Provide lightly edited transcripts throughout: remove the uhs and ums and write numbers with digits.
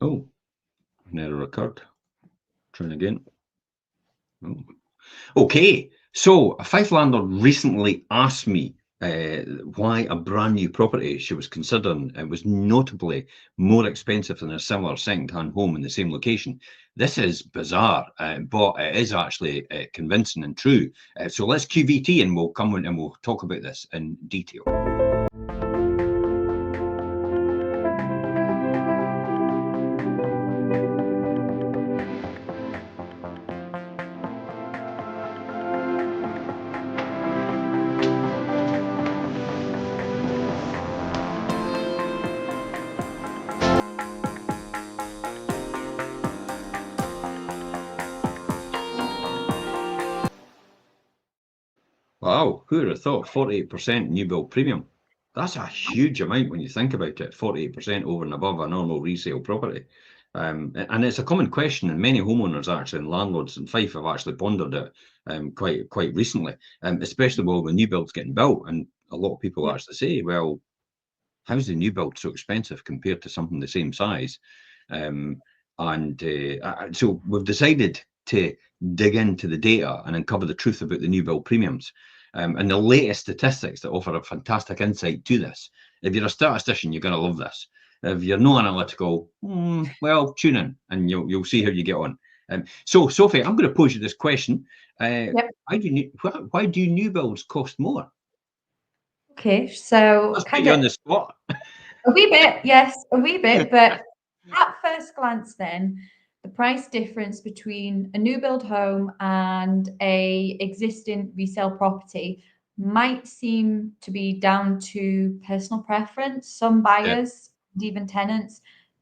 Oh, an error occurred. Trying again. Oh. Okay, so a Fife landlord recently asked me why a brand new property she was considering was notably more expensive than a similar second-hand home in the same location. This is bizarre, but it is actually convincing and true. So let's QVT and we'll come in and we'll talk about this in detail. Wow, who would have thought 48% new build premium? That's a huge amount when you think about it, 48% over and above a normal resale property. And it's a common question, and many homeowners actually and landlords in Fife have actually pondered it quite recently, especially while the new build's getting built. And a lot of people Yeah. actually say, well, how's the new build so expensive compared to something the same size? So we've decided to dig into the data and uncover the truth about the new build premiums and the latest statistics that offer a fantastic insight to this. If you're a statistician, you're going to love this. If you're not analytical, well, tune in and you'll see how you get on. So, Sophie, I'm going to pose you this question: Yep. why do new builds cost more? Okay. So Let's put kind you of on the spot. a wee bit, yes, a wee bit, but at first glance, then the price difference between a new build home and a existing resale property might seem to be down to personal preference. Some Yeah. buyers and even tenants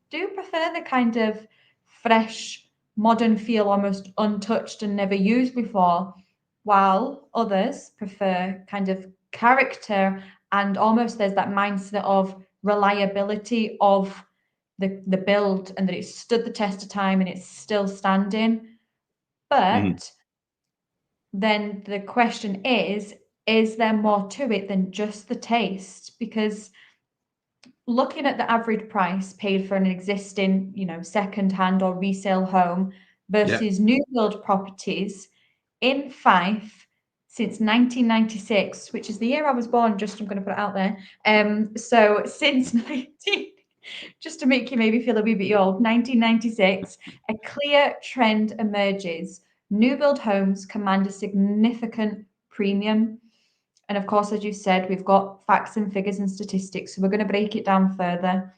do prefer the kind of fresh, modern feel, almost untouched and never used before, while others prefer kind of character and almost there's that mindset of reliability of the build and that it stood the test of time and it's still standing. Mhm. But then the question is there more to it than just the taste? Because looking at the average price paid for an existing, second hand or resale home Yeah. versus new build properties in Fife since 1996, which is the year I was born, just I'm going to put it out there. So since 19, just to make you maybe feel a wee bit old, 1996, a clear trend emerges. New build homes command a significant premium. And of course, as you said, we've got facts and figures and statistics. So we're going to break it down further.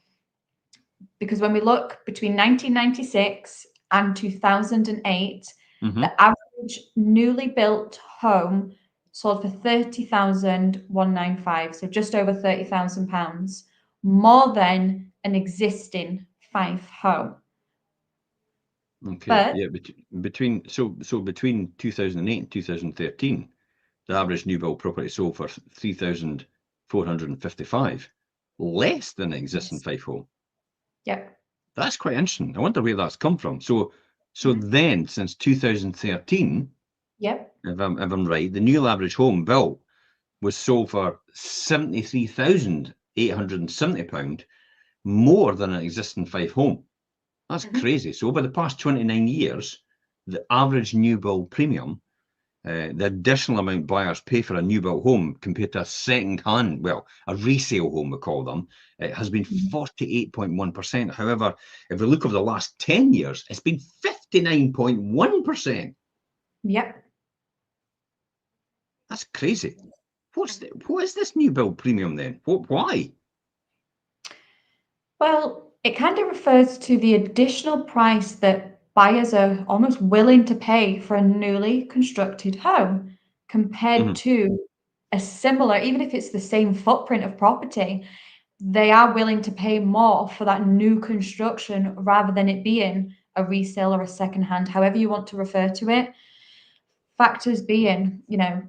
Because when we look between 1996 and 2008, Hmm. the average newly built home sold for 30,195, so just over £30,000, more than an existing Fife home. Okay. But Yeah. Between 2008 and 2013, the average new build property sold for 3,455, less than an existing yes, Fife home. yep. That's quite interesting. I wonder where that's come from. So Mhm. then, since 2013, Yep. if I'm right, the new average home built was sold for £73,870, more than an existing Fife home. That's Mhm. crazy. So over the past 29 years, the average new build premium, the additional amount buyers pay for a new built home compared to a second hand, well, a resale home, we call them, it has been Mhm. 48.1%. However, if we look over the last 10 years, it's been 59.1%. Yep. That's crazy. What is this new build premium then? Why? Well, it kind of refers to the additional price that buyers are almost willing to pay for a newly constructed home compared Mhm. to a similar, even if it's the same footprint of property, they are willing to pay more for that new construction rather than it being a resale or a second hand, however you want to refer to it. Factors being,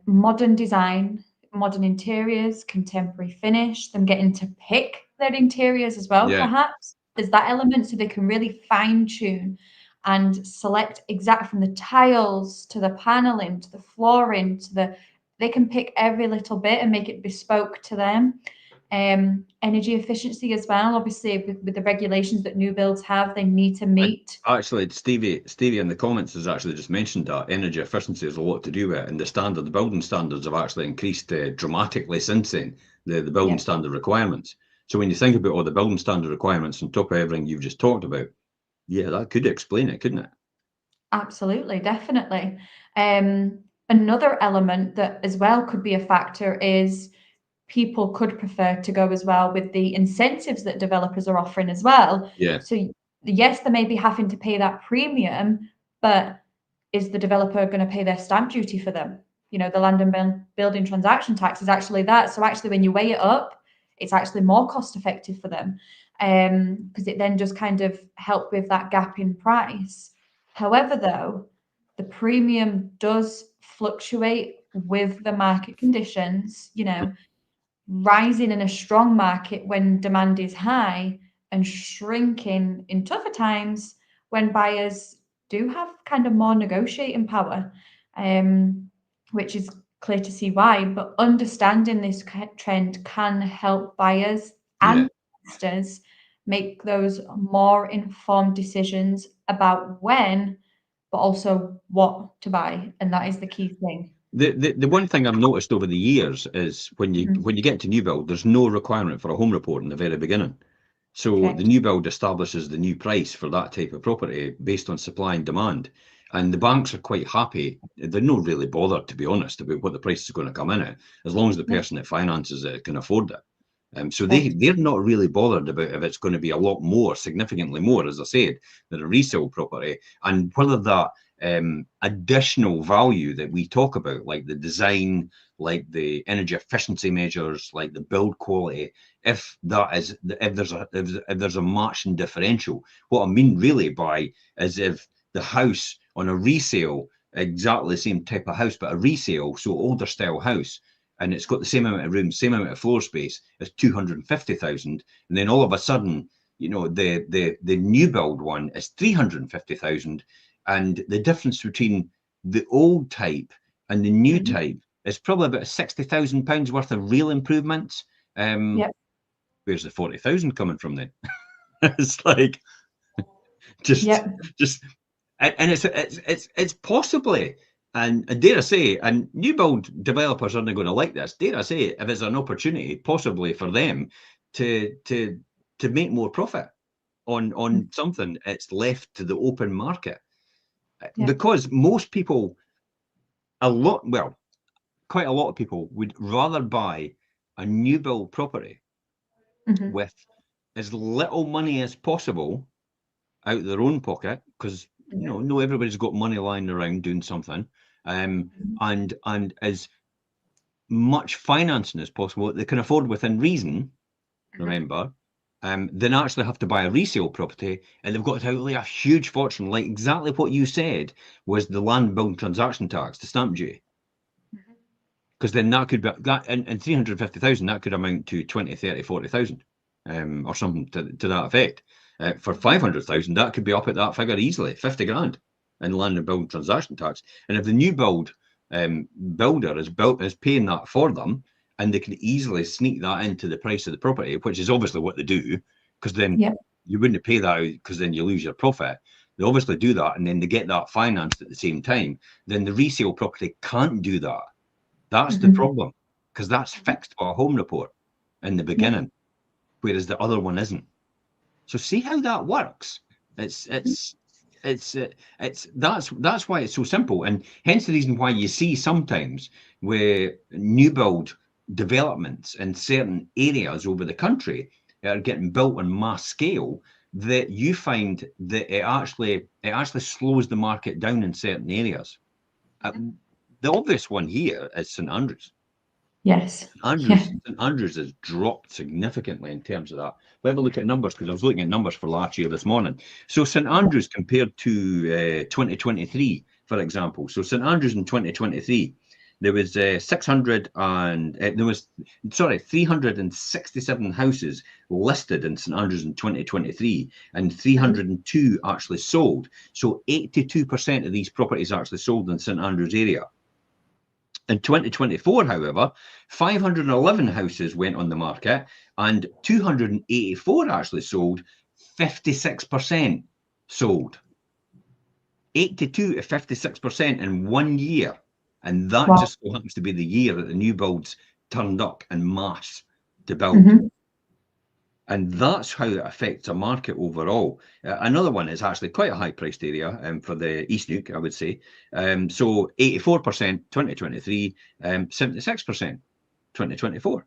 modern design, modern interiors, contemporary finish, them getting to pick their interiors as well, Yeah. perhaps. There's that element so they can really fine tune and select exact from the tiles to the paneling to the flooring to they can pick every little bit and make it bespoke to them. Energy efficiency as well. Obviously, with the regulations that new builds have, they need to meet. Actually, Stevie in the comments has actually just mentioned that energy efficiency has a lot to do with it, and the building standards have actually increased dramatically since then, the building standard requirements. So when you think about all the building standard requirements on top of everything you've just talked about, yeah, that could explain it, couldn't it? Absolutely, definitely. Another element that as well could be a factor is people could prefer to go as well with the incentives that developers are offering as well. Yeah. So yes, they may be having to pay that premium, but is the developer going to pay their stamp duty for them? You know, the land and building transaction tax is actually that. So actually, when you weigh it up, it's actually more cost effective for them, because it then just kind of help with that gap in price. However, though, the premium does fluctuate with the market conditions. You know, rising in a strong market when demand is high and shrinking in tougher times when buyers do have kind of more negotiating power, which is clear to see why. But understanding this trend can help buyers and investors make those more informed decisions about when, but also what to buy. And that is the key thing. The one thing I've noticed over the years is when you get to new build, there's no requirement for a home report in the very beginning. So the new build establishes the new price for that type of property based on supply and demand. And the banks are quite happy. They're not really bothered, to be honest, about what the price is going to come in at, as long as the person that finances it can afford it. So they're not really bothered about if it's going to be a lot more, significantly more, as I said, than a resale property, and whether that additional value that we talk about, like the design, like the energy efficiency measures, like the build quality, if there's a matching differential. What I mean really by is if the house on a resale, exactly the same type of house, but a resale, so older style house, and it's got the same amount of rooms, same amount of floor space as 250,000, and then all of a sudden, you know, the new build one is 350,000, and the difference between the old type and the new type is probably about £60,000 worth of real improvements. Where's the 40,000 coming from then? It's like just and it's possibly, and dare I say, and new build developers aren't going to like this, dare I say, if it's an opportunity possibly for them to make more profit on something it's left to the open market. Because most people, quite a lot of people would rather buy a new build property with as little money as possible out of their own pocket, because you know, not everybody's got money lying around doing something, and as much financing as possible that they can afford within reason, remember, then actually have to buy a resale property, and they've got to outlay a huge fortune, like exactly what you said was the land building transaction tax, the stamp duty. Because then that could be that, and 350,000, that could amount to 20, 30, 40,000, or something to that effect. For 500,000, that could be up at that figure easily, 50 grand in land and building transaction tax. And if the new build builder is paying that for them, and they can easily sneak that into the price of the property, which is obviously what they do, because then you wouldn't pay that out because then you lose your profit. They obviously do that, and then they get that financed at the same time. Then the resale property can't do that. That's the problem, because that's fixed by a home report in the beginning, whereas the other one isn't. So see how that works. That's why it's so simple, and hence the reason why you see sometimes where new build developments in certain areas over the country are getting built on mass scale, that you find that it actually slows the market down in certain areas. The obvious one here is St Andrews. Yes. St Andrews has dropped significantly in terms of that. We'll have a look at numbers, because I was looking at numbers for last year this morning. So St Andrews compared to 2023, for example. So St Andrews in 2023, there was 367 houses listed in St Andrews in 2023, and 302 actually sold. So 82% of these properties actually sold in St Andrews area. In 2024, however, 511 houses went on the market and 284 actually sold, 56% sold. 82 to 56% in 1 year. And that just so happens to be the year that the new builds turned up en masse to build. And that's how it affects a market overall. Another one is actually quite a high-priced area for the East Nuke, I would say. So 84% 2023, 76% 2024.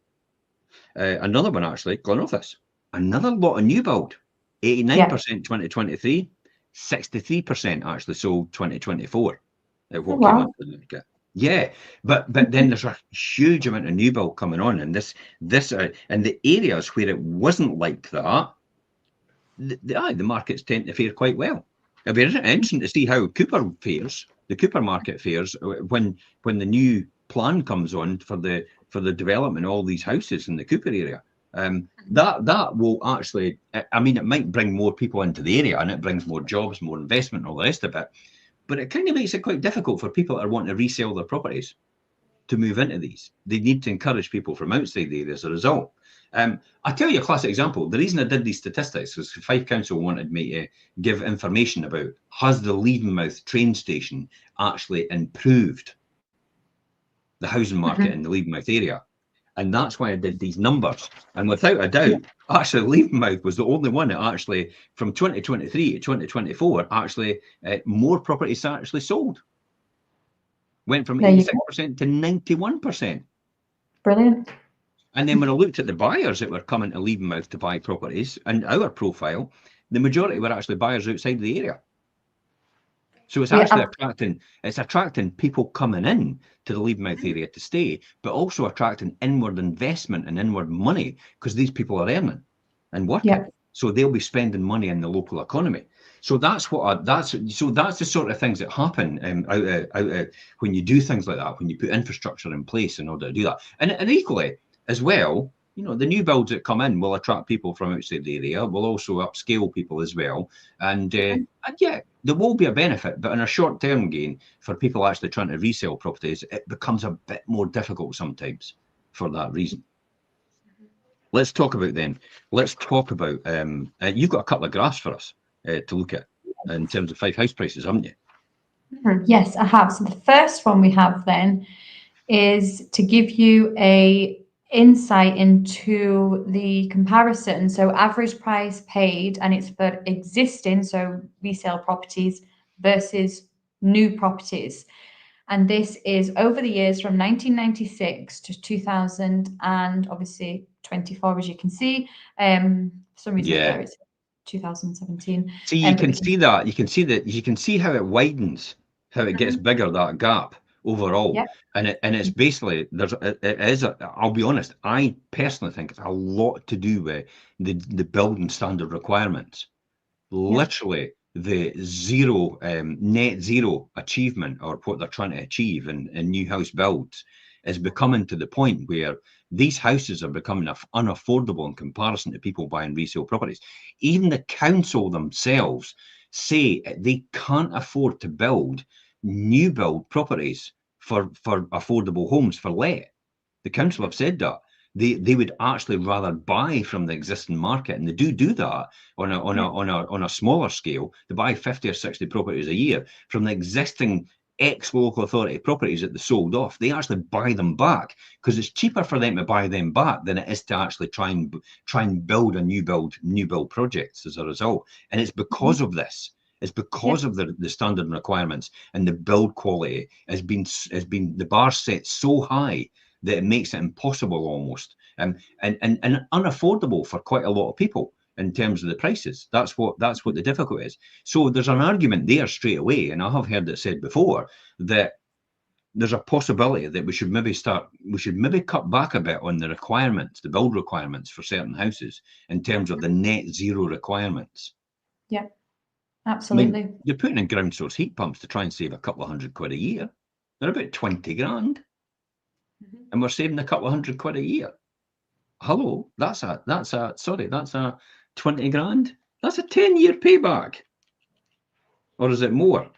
Another one actually, Glenorthis. Another lot of new build. 89% 2023, 63% actually sold 2024. What came up to the market. Yeah, but then there's a huge amount of new build coming on, and this and the areas where it wasn't like that, the markets tend to fare quite well. It'll be interesting to see how Cooper fares, the Cooper market fares, when the new plan comes on for the development of all these houses in the Cooper area. That will actually, I mean, it might bring more people into the area, and it brings more jobs, more investment, and all the rest of it. But it kind of makes it quite difficult for people that are wanting to resell their properties to move into these. They need to encourage people from outside the area as a result. I'll tell you a classic example. The reason I did these statistics was Fife Council wanted me to give information about, has the Leavenmouth train station actually improved the housing market in the Leavenmouth area? And that's why I did these numbers. And without a doubt, actually, Leavenmouth was the only one that actually, from 2023 to 2024, actually, more properties actually sold. Went from 86% to 91%. Brilliant. And then when I looked at the buyers that were coming to Leavenmouth to buy properties, and our profile, the majority were actually buyers outside the area. So it's actually attracting people coming in to the Leavenmouth area to stay, but also attracting inward investment and inward money, because these people are earning and working. So they'll be spending money in the local economy. So that's the sort of things that happen when you do things like that, when you put infrastructure in place in order to do that. And equally as well, you know, the new builds that come in will attract people from outside the area, will also upscale people as well. And yeah, there will be a benefit, but in a short-term gain for people actually trying to resell properties, it becomes a bit more difficult sometimes for that reason. Let's talk about you've got a couple of graphs for us to look at in terms of Fife house prices, haven't you? Yes, I have. So the first one we have then is to give you a insight into the comparison. So average price paid, and it's for existing, so resale properties versus new properties. And this is over the years from 1996 to 2000, and obviously 24, as you can see. For some reason there it's 2017. See, you can see that. You can see how it widens, how it gets bigger, that gap overall. And it's basically, I'll be honest, I personally think it's a lot to do with the building standard requirements. Literally the net zero achievement, or what they're trying to achieve in new house builds, is becoming to the point where these houses are becoming unaffordable in comparison to people buying resale properties. Even the council themselves say they can't afford to build new build properties for affordable homes for let. The council have said that. They would actually rather buy from the existing market, and they do that on a smaller scale. They buy 50 or 60 properties a year from the existing ex-local authority properties that they sold off. They actually buy them back because it's cheaper for them to buy them back than it is to actually try and build a new build projects as a result. And it's because of this. It's because of the standard requirements, and the build quality has been the bar set so high that it makes it impossible almost, and unaffordable for quite a lot of people in terms of the prices. That's what the difficulty is. So there's an argument there straight away, and I have heard it said before that there's a possibility that we should maybe cut back a bit on the requirements, the build requirements for certain houses in terms of the net zero requirements. Yeah, absolutely. I mean, you're putting in ground source heat pumps to try and save a couple of £100 a year. They're about 20 grand. And we're saving a couple of £100 a year. Hello, that's a 20 grand. That's a 10-year payback. Or is it more?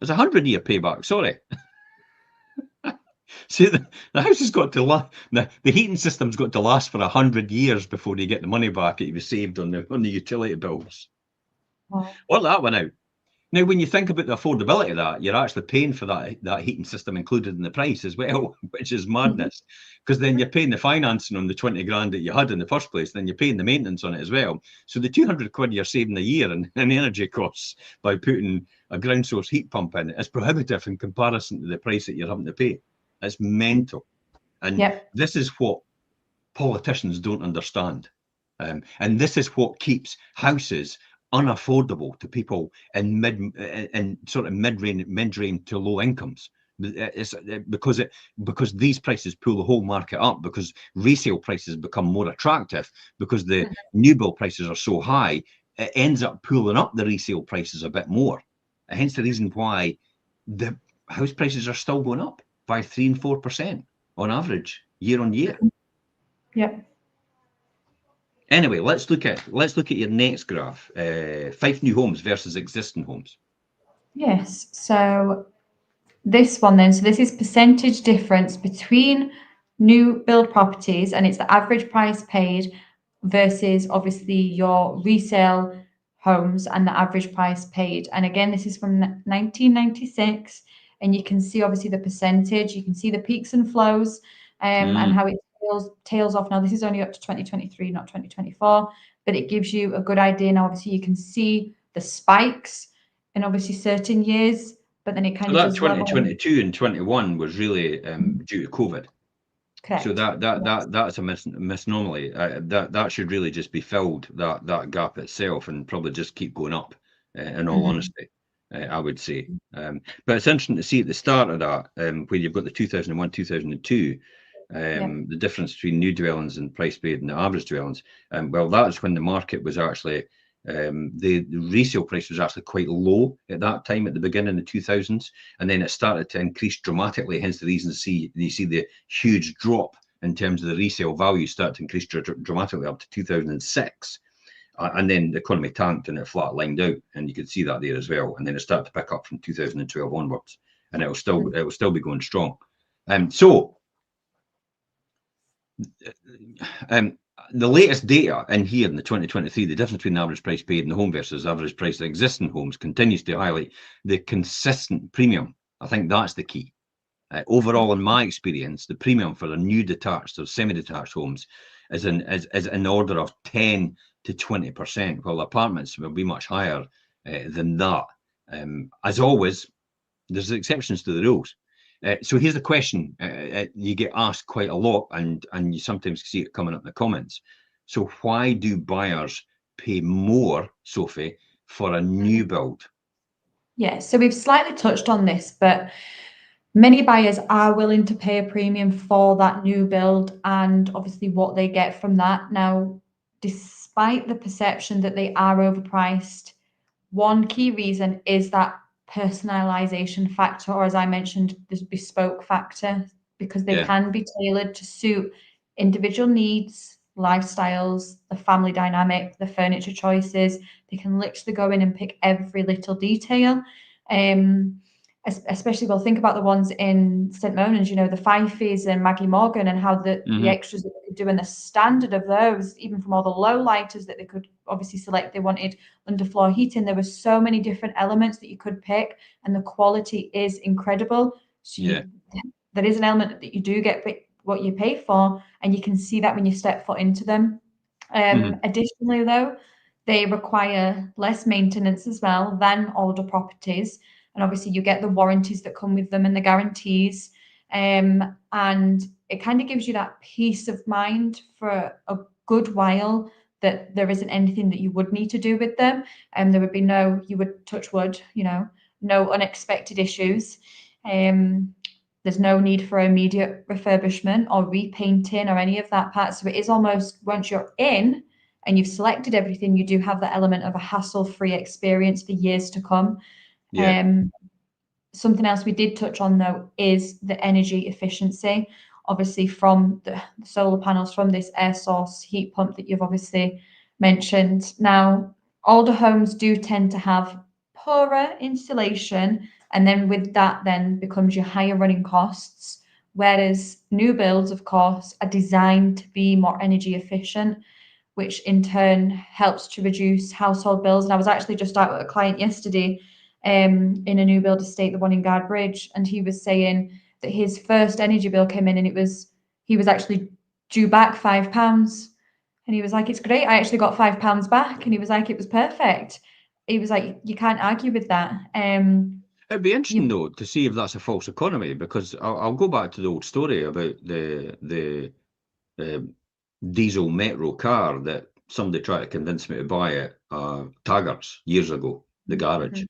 It's a 100-year payback, sorry. See, the house has got to last. The heating system's got to last for 100 years before you get the money back that you saved on the utility bills. Wow. Work that one out. Now, when you think about the affordability of that, you're actually paying for that heating system included in the price as well, which is madness. Because then you're paying the financing on the 20 grand that you had in the first place, then you're paying the maintenance on it as well. So the 200 quid you're saving a year in energy costs by putting a ground source heat pump in is prohibitive in comparison to the price that you're having to pay. It's mental. And Yep. this is what politicians don't understand. And this is what keeps houses unaffordable to people in sort of mid-range to low incomes. It's because these prices pull the whole market up, because resale prices become more attractive, because the new build prices are so high, it ends up pulling up the resale prices a bit more. Hence the reason why the house prices are still going up by 3 and 4% on average year on year. Yep. Anyway, let's look at your next graph. Fife new homes versus existing homes. Yes. So this one then, so this is percentage difference between new build properties, and it's the average price paid versus obviously your resale homes and the average price paid. And again, this is from 1996, and you can see obviously the percentage, you can see the peaks and flows, and how it tails off. Now this is only up to 2023, not 2024, but it gives you a good idea. Now obviously you can see the spikes in obviously certain years, but then it kind So of that does level. 2022 and 21 was really due to COVID. Correct. So that's a misnomer. That should really just be filled, that gap itself, and probably just keep going up. In all honesty, I would say. But it's interesting to see at the start of that, where you've got the 2001, 2002. The difference between new dwellings and price paid and the average dwellings. Well, that's when the market was actually, the resale price was actually quite low at that time at the beginning of the 2000s, and then it started to increase dramatically. Hence the reason you see the huge drop in terms of the resale value start to increase dramatically up to 2006. And then the economy tanked and it flatlined out, and you could see that there as well. And then it started to pick up from 2012 onwards, and it will still be going strong. The latest data in here in the 2023, the difference between the average price paid in the home versus average price of existing homes continues to highlight the consistent premium. I think that's the key. Overall, in my experience, the premium for the new detached or semi-detached homes is in the order of 10 to 20%, while apartments will be much higher than that. As always, there's exceptions to the rules. So here's the question you get asked quite a lot, and you sometimes see it coming up in the comments. So why do buyers pay more, Sophie, for a new build? Yeah, so we've slightly touched on this, but many buyers are willing to pay a premium for that new build and obviously what they get from that. Now, despite the perception that they are overpriced, one key reason is that personalization factor, or as I mentioned, this bespoke factor, because they can be tailored to suit individual needs, lifestyles, the family dynamic, the furniture choices. They can literally go in and pick every little detail. Especially, we'll think about the ones in St. Monans, you know, the Fifes and Maggie Morgan, and how the extras that they could do, and the standard of those, even from all the low lighters that they could obviously select. They wanted underfloor heating. There were so many different elements that you could pick, and the quality is incredible. So there is an element that you do get what you pay for, and you can see that when you step foot into them. Additionally, though, they require less maintenance as well than older properties. And obviously you get the warranties that come with them and the guarantees. And it kind of gives you that peace of mind for a good while that there isn't anything that you would need to do with them. And there would be you would touch wood, no unexpected issues. There's no need for immediate refurbishment or repainting or any of that part. So it is almost, once you're in and you've selected everything, you do have that element of a hassle-free experience for years to come. Something else we did touch on, though, is the energy efficiency, obviously from the solar panels, from this air source heat pump that you've obviously mentioned. Now, older homes do tend to have poorer insulation, and then with that then becomes your higher running costs. Whereas new builds, of course, are designed to be more energy efficient, which in turn helps to reduce household bills. And I was actually just out with a client yesterday in a new build estate, the one in Guard Bridge, and he was saying that his first energy bill came in and he was actually due back £5. And he was like, it's great. I actually got £5 back. And he was like, it was perfect. He was like, you can't argue with that. It'd be interesting though to see if that's a false economy, because I'll go back to the old story about the diesel metro car that somebody tried to convince me to buy at Taggart's years ago, the garage.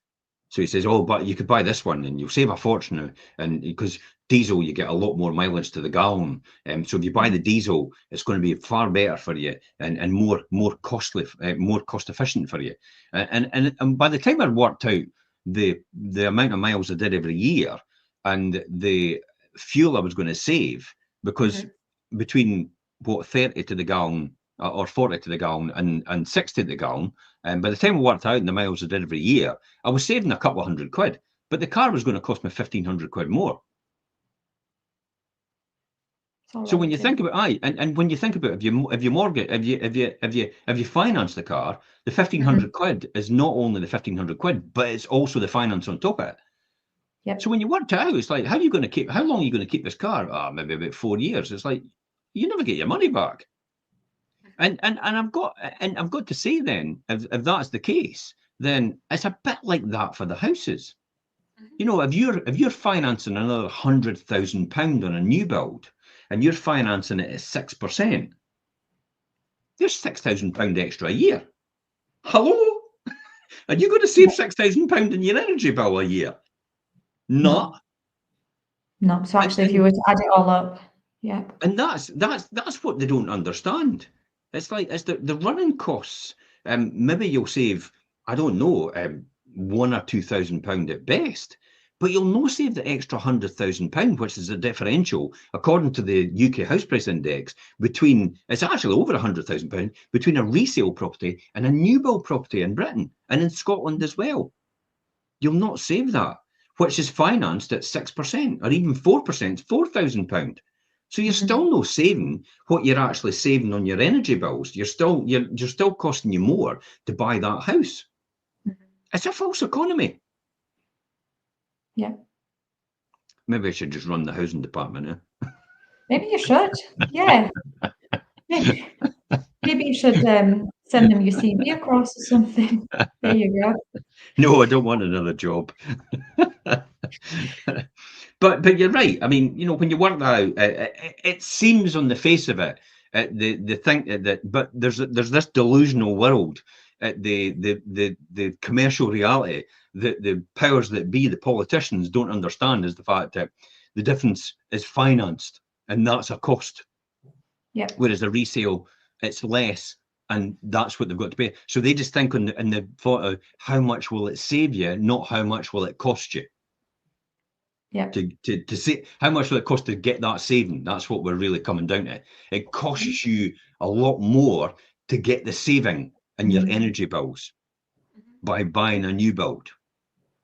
So he says, oh, but you could buy this one and you'll save a fortune. And because diesel, you get a lot more mileage to the gallon. So if you buy the diesel, it's going to be far better for you and more costly, more cost efficient for you. And by the time I worked out the amount of miles I did every year and the fuel I was going to save, because between what 30 to the gallon or 40 to the gallon and 60 to the gallon, and by the time I worked out the miles I did every year, I was saving a couple of £100, but the car was going to cost me £1,500 more. So when you think about and when you think about if you mortgage, if you finance the car, the £1,500 is not only the £1,500, but it's also the finance on top of it. Yep. So when you worked it out, it's like, how long are you going to keep this car? Maybe about 4 years. It's like you never get your money back. And I've got to say then, if that's the case, then it's a bit like that for the houses. You know, if you're financing another £100,000 on a new build, and you're financing it at 6%, there's £6,000 extra a year. Hello? Are you going to save £6,000 in your energy bill a year? Not. No. So actually, if you were to add it all up, yeah. And that's what they don't understand. It's like it's the running costs. Maybe you'll save, I don't know, £1,000 or £2,000 at best, but you'll not save the extra £100,000, which is a differential, according to the UK House Price Index, it's actually over £100,000 between a resale property and a new build property in Britain and in Scotland as well. You'll not save that, which is financed at 6% or even 4%, £4,000. So you're still not saving what you're actually saving on your energy bills. You're still costing you more to buy that house. It's a false economy. Yeah. Maybe I should just run the housing department, eh? Maybe you should. Yeah. Maybe you should send them your CV across or something. There you go. No, I don't want another job. But you're right. I mean, you know, when you work that out, it seems on the face of it, the thing that, but there's this delusional world, the commercial reality that the powers that be, the politicians, don't understand, is the fact that the difference is financed, and that's a cost. Yeah. Whereas a resale, it's less, and that's what they've got to pay. So they just think in the thought of how much will it save you, not how much will it cost you. Yeah. To say how much will it cost to get that saving? That's what we're really coming down to. It costs you a lot more to get the saving in your energy bills by buying a new build.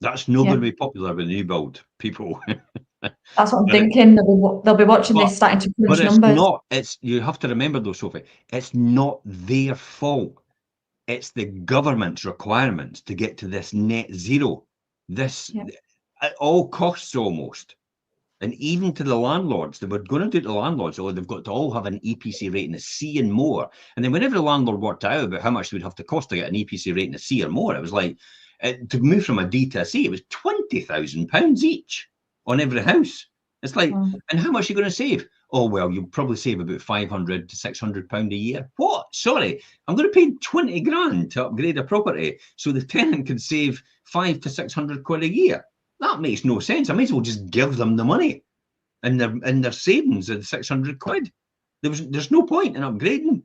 That's not going to be popular with new build people. That's what I'm thinking. They'll be watching this, starting to crunch numbers. You have to remember though, Sophie, it's not their fault. It's the government's requirements to get to this net zero. At all costs almost. And even to the landlords, they were going to do it to the landlords, they've got to all have an EPC rating of C and more. And then whenever the landlord worked out about how much they would have to cost to get an EPC rating of C or more, it was like, to move from a D to a C, it was £20,000 each on every house. It's like, and how much are you going to save? Oh, well, you'll probably save about £500 to £600 a year. What? Sorry, I'm going to pay 20 grand to upgrade a property so the tenant can save £500 to £600 a year. That makes no sense. I might as well just give them the money and their savings of £600. There's no point in upgrading.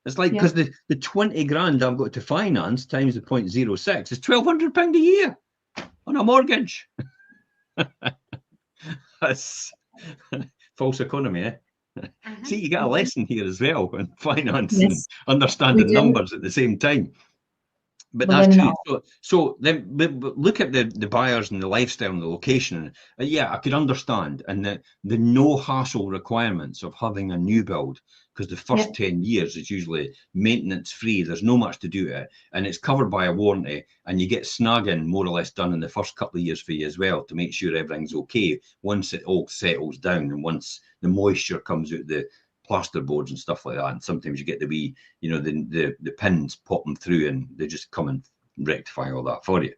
It's like, because the 20 grand I've got to finance times the 0.06 is £1,200 a year on a mortgage. That's false economy, eh? See, you get a lesson here as well in finance and understanding numbers at the same time. But But that's then true. not. So then, but look at the buyers and the lifestyle and the location. Yeah, I could understand, and the no hassle requirements of having a new build, because the first 10 years it's usually maintenance free. There's no much to do to it, and it's covered by a warranty, and you get snagging more or less done in the first couple of years for you as well to make sure everything's okay once it all settles down and once the moisture comes out the plaster boards and stuff like that. And sometimes you get the wee, the pins pop them through and they just come and rectify all that for you.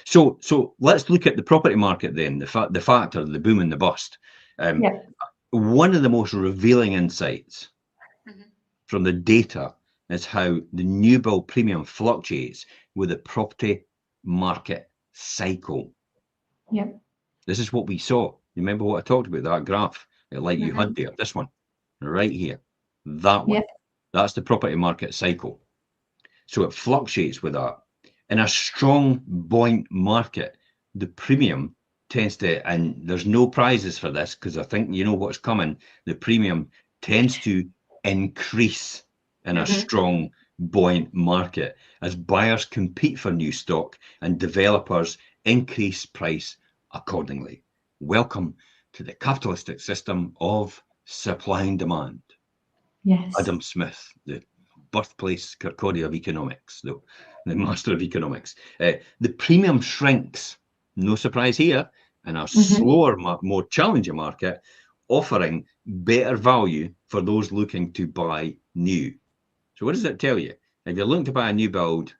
So let's look at the property market then, the factor, the boom and the bust. One of the most revealing insights from the data is how the new build premium fluctuates with the property market cycle. This is what we saw. You remember what I talked about, that graph like you had there, this one right here, that one. That's the property market cycle. So it fluctuates with that. In a strong, buoyant market, the premium tends to, and there's no prizes for this because I think you know what's coming, the premium tends to increase in a strong, buoyant market as buyers compete for new stock and developers increase price accordingly. Welcome to the capitalistic system of supply and demand. Yes. Adam Smith, the birthplace Kirkcaldy of economics, the master of economics. The premium shrinks, no surprise here, in a slower, more challenging market, offering better value for those looking to buy new. So what does it tell you? If you're looking to buy a new build,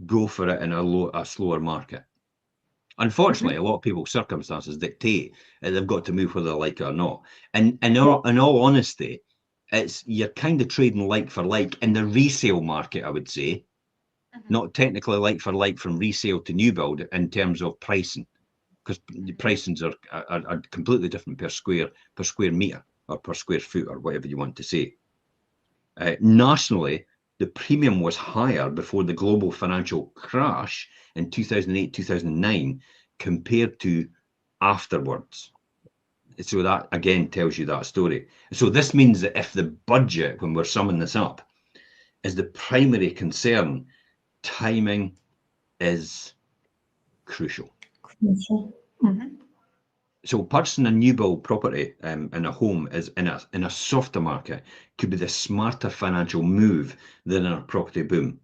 go for it in a slower market. Unfortunately, a lot of people's circumstances dictate that they've got to move whether they like it or not. And in all honesty, you're kind of trading like for like in the resale market, I would say, not technically like for like from resale to new build in terms of pricing, because the pricings are completely different per square meter or per square foot or whatever you want to say. Nationally, the premium was higher before the global financial crash in 2008, 2009, compared to afterwards. So that again tells you that story. So this means that if the budget, when we're summing this up, is the primary concern, timing is crucial. So purchasing a new build property in a home is in a softer market could be the smarter financial move than in a property boom.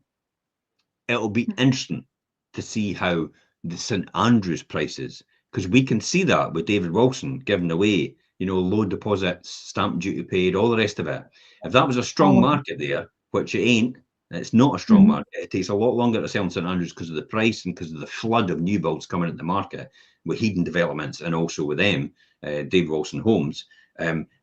It'll be interesting to see how the St Andrews prices, because we can see that with David Wilson giving away, low deposits, stamp duty paid, all the rest of it. If that was a strong market there, which it ain't, it's not a strong market. It takes a lot longer to sell in St Andrews because of the price and because of the flood of new builds coming into the market with Hedon Developments and also with them, David Wilson Homes.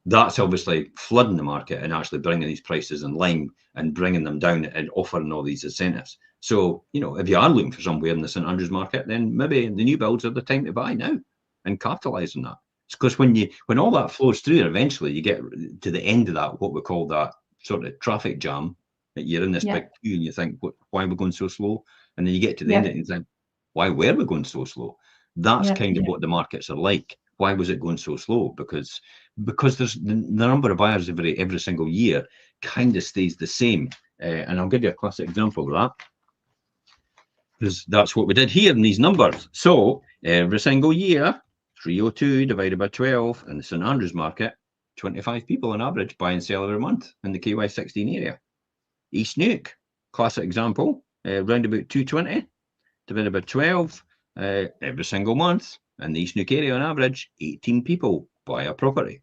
That's obviously flooding the market and actually bringing these prices in line and bringing them down and offering all these incentives. So, if you are looking for somewhere in the St Andrews market, then maybe the new builds are the time to buy now and capitalise on that. It's because when all that flows through, eventually you get to the end of that, what we call that sort of traffic jam, that you're in this big queue and you think, why are we going so slow? And then you get to the end of it and you think, why were we going so slow? That's kind of what the markets are like. Why was it going so slow? Because there's the number of buyers every single year kind of stays the same. And I'll give you a classic example of that, because that's what we did here in these numbers. So every single year, 302 divided by 12 in the St Andrews market, 25 people on average buy and sell every month in the KY16 area. East Neuk, classic example, round about 220 divided by 12 every single month in the East Neuk area on average, 18 people buy a property.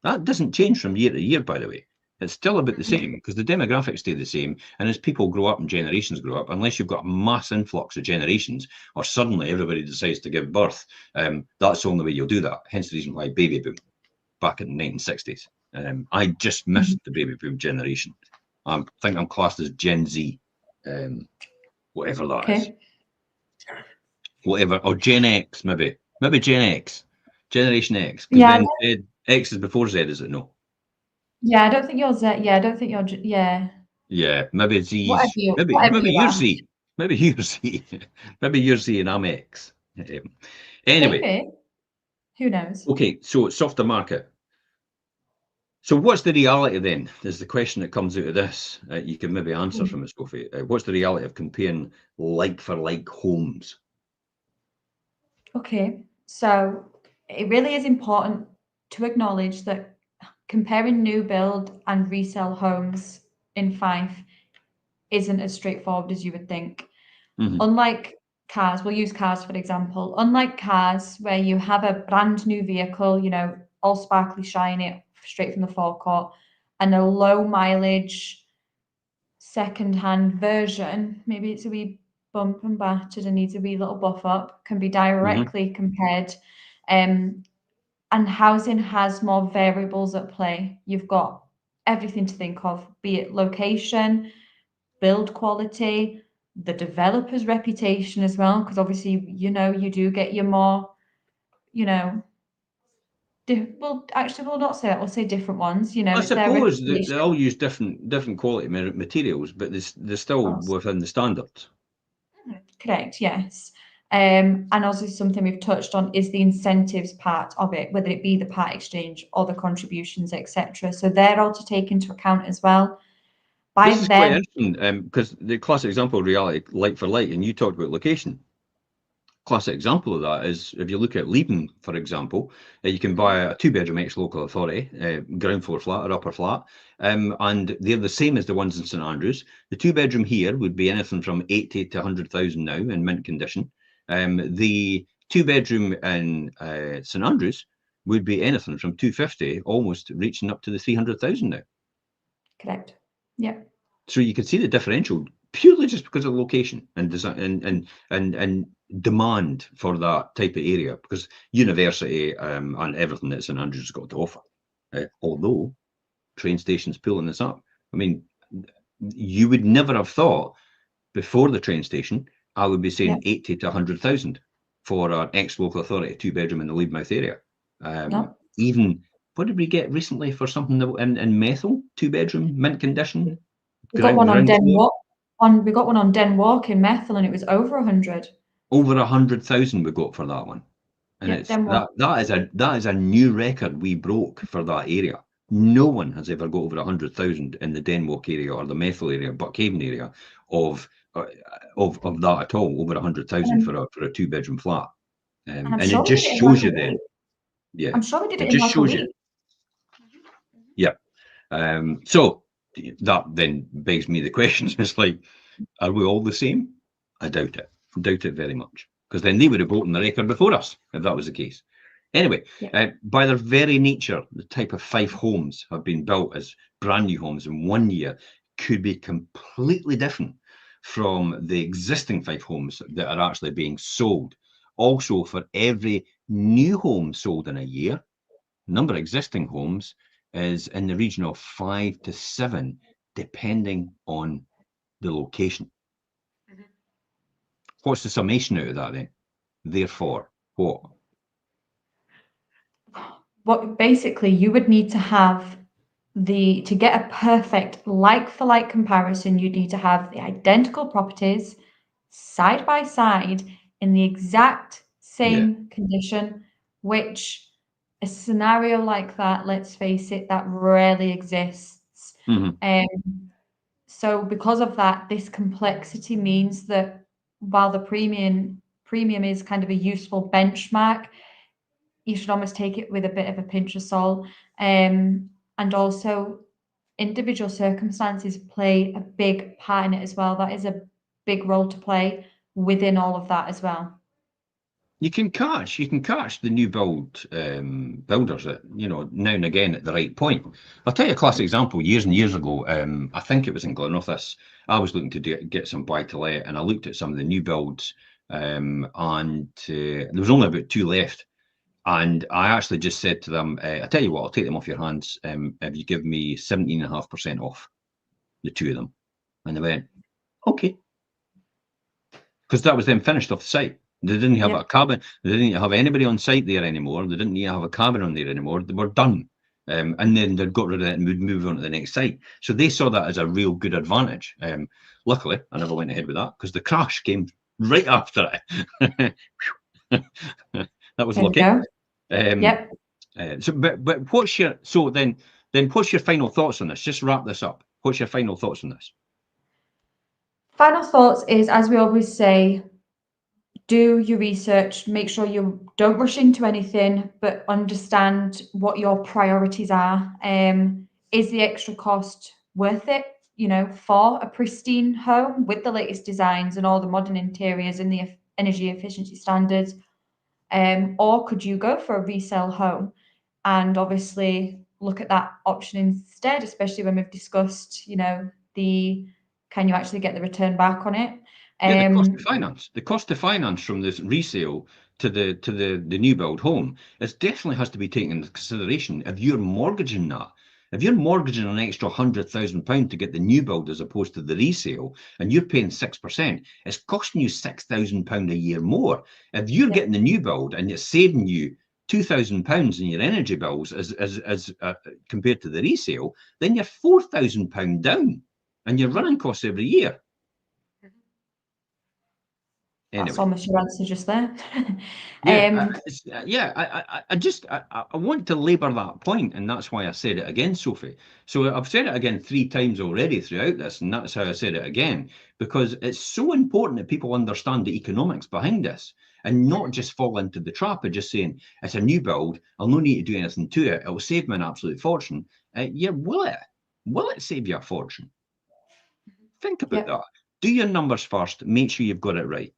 That doesn't change from year to year, by the way. It's still about the same because the demographics stay the same. And as people grow up and generations grow up, unless you've got a mass influx of generations or suddenly everybody decides to give birth, that's the only way you'll do that. Hence the reason why baby boom back in the 1960s. I just missed the baby boom generation. I think I'm classed as Gen Z, whatever that is. Whatever, or Gen X, maybe Gen X, Generation X. Because then X is before Z, is it? No. Yeah, I don't think you're Z. Yeah, I don't think you're. Yeah. Yeah, maybe Z. Maybe you're Z. Maybe you're Z. Maybe you're Z and I'm X. Anyway. Maybe. Who knows? Okay, so softer market. So what's the reality then? Is the question that comes out of this. You can maybe answer from it, Sophie. What's the reality of comparing like-for-like homes? Okay, so it really is important to acknowledge that comparing new build and resale homes in Fife isn't as straightforward as you would think. Mhm. Unlike cars, we'll use cars for example. Unlike cars, where you have a brand new vehicle, you know, all sparkly shiny, straight from the forecourt, and a low mileage second-hand version, maybe it's a wee bump and battered and needs a wee little buff up, can be directly compared. And housing has more variables at play. You've got everything to think of, be it location, build quality, the developer's reputation as well, because obviously, you know, you do get your more, you know, well, actually, we'll not say that. We'll say different ones. You know, I it's their suppose that they reputation. all use different quality materials, but they're still within the standards. Correct, yes. And also something we've touched on is the incentives part of it, whether it be the part exchange or the contributions, etc. So they're all to take into account as well. By This is quite them, interesting because the classic example of reality, like for like, and you talked about location. Classic example of that is if you look at Leiden, for example, you can buy a two-bedroom ex-local authority, ground floor flat or upper flat, and they're the same as the ones in St Andrews. The two-bedroom here would be anything from 80 to 100,000 now in mint condition. The two-bedroom in St Andrews would be anything from 250, almost reaching up to the 300,000 now. correct. Yeah. So you can see the differential purely just because of location and design and demand for that type of area, because university and everything that St Andrews has got to offer. Although train stations pulling this up. I mean, you would never have thought before the train station I would be saying 80 to 100,000 for an ex-local authority two-bedroom in the Leadmouth area. No. Even what did we get recently for something in Methil, two-bedroom, mint condition? We got one on Ground Den floor? Walk. We got one on Den Walk in Methil, and it was over 100. Over 100,000 we got for that one, and Yeah, it's Den Walk. that is a new record we broke for that area. No one has ever got over 100,000 in the Denwalk area or the Methil area, Buckhaven area of that at all. Over 100,000 for a two-bedroom flat, And I'm and it sure we just did it in like shows a you then. week. Yeah, I'm sure we did it it in just like a shows you. week. Yeah. So that then begs me the question: it's like, are we all the same? I doubt it. Doubt it very much. Because then they would have broken the record before us, if that was the case. Anyway, by their very nature, the type of Fife homes have been built as brand new homes in 1 year could be completely different from the existing Fife homes that are actually being sold. Also, for every new home sold in a year, number of existing homes is in the region of 5 to 7, depending on the location. What's the summation out of that then? Therefore, what? What basically you would need to have to get a perfect like for like comparison, you need to have the identical properties side by side in the exact same condition, which a scenario like that, let's face it, that rarely exists. So because of that, this complexity means that while the premium is kind of a useful benchmark, you should almost take it with a bit of a pinch of salt. And also individual circumstances play a big part in it as well. That is a big role to play within all of that as well. You can catch the new builders at, now and again at the right point. I'll tell you a classic example. Years and years ago, I think it was in Glenrothes, I was looking to get some buy to let, and I looked at some of the new builds, and there was only about 2 left. And I actually just said to them, I tell you what, I'll take them off your hands if you give me 17.5% off the 2 of them. And they went, okay. Because that was them finished off the site. They didn't have a cabin. They didn't have anybody on site there anymore. They didn't need to have a cabin on there anymore. They were done. And then they got rid of it and would move on to the next site. So they saw that as a real good advantage. Luckily, I never went ahead with that because the crash came right after it. That was lucky. Yep. So, but what's your, so then Then what's your final thoughts on this? Just wrap this up. What's your final thoughts on this? Final thoughts is, as we always say, do your research, make sure you don't rush into anything, but understand what your priorities are. Is the extra cost worth it, for a pristine home with the latest designs and all the modern interiors and the energy efficiency standards? Or could you go for a resale home and obviously look at that option instead, especially when we've discussed, can you actually get the return back on it? Yeah, the cost of finance. The cost of finance from this resale to the new build home, it definitely has to be taken into consideration. If you're mortgaging that, if you're mortgaging an extra £100,000 to get the new build as opposed to the resale, and you're paying 6%, it's costing you £6,000 a year more. If you're getting the new build and it's saving you £2,000 in your energy bills as compared to the resale, then you're £4,000 down, and your running costs every year. That's Anyway. almost your answer just there. I want to labour that point, and that's why I said it again, Sophie. So I've said it again 3 times already throughout this, and that's how I said it again, because it's so important that people understand the economics behind this and not just fall into the trap of just saying, it's a new build, I'll no need to do anything to it, it'll save me an absolute fortune. Will it? Will it save you a fortune? Think about that. Do your numbers first, make sure you've got it right.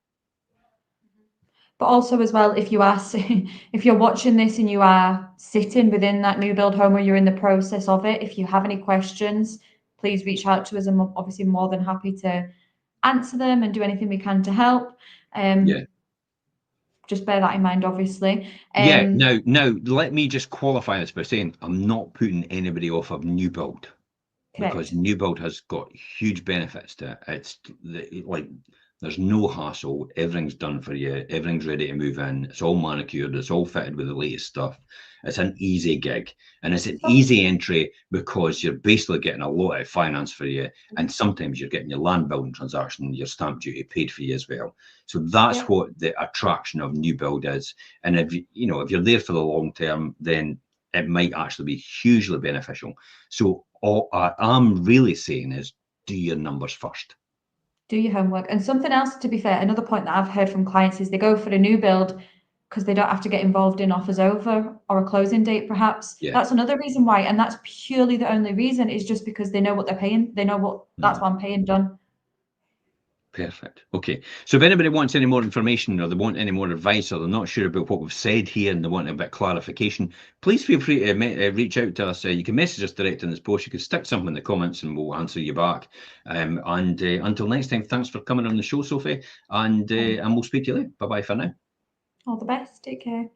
But also as well, if you're watching this and you are sitting within that new build home or you're in the process of it, if you have any questions, please reach out to us. I'm obviously more than happy to answer them and do anything we can to help. Just bear that in mind, obviously. Now, let me just qualify this by saying I'm not putting anybody off of new build. Correct. Because new build has got huge benefits to it. It's like there's no hassle. Everything's done for you. Everything's ready to move in. It's all manicured. It's all fitted with the latest stuff. It's an easy gig, and it's an easy entry because you're basically getting a lot of finance for you, and sometimes you're getting your land building transaction, your stamp duty paid for you as well. So that's what the attraction of new build is. And if you're there for the long term, then it might actually be hugely beneficial. So all I'm really saying is do your numbers first. Do your homework. And something else, to be fair, another point that I've heard from clients is they go for a new build because they don't have to get involved in offers over or a closing date, perhaps. That's another reason why. And that's purely the only reason, is just because they know what they're paying. They know that's what I'm paying, done. Perfect. Okay. So if anybody wants any more information, or they want any more advice, or they're not sure about what we've said here and they want a bit of clarification, please feel free to reach out to us. You can message us direct in this post. You can stick something in the comments and we'll answer you back. And until next time, thanks for coming on the show, Sophie. And we'll speak to you later. Bye-bye for now. All the best. Take care.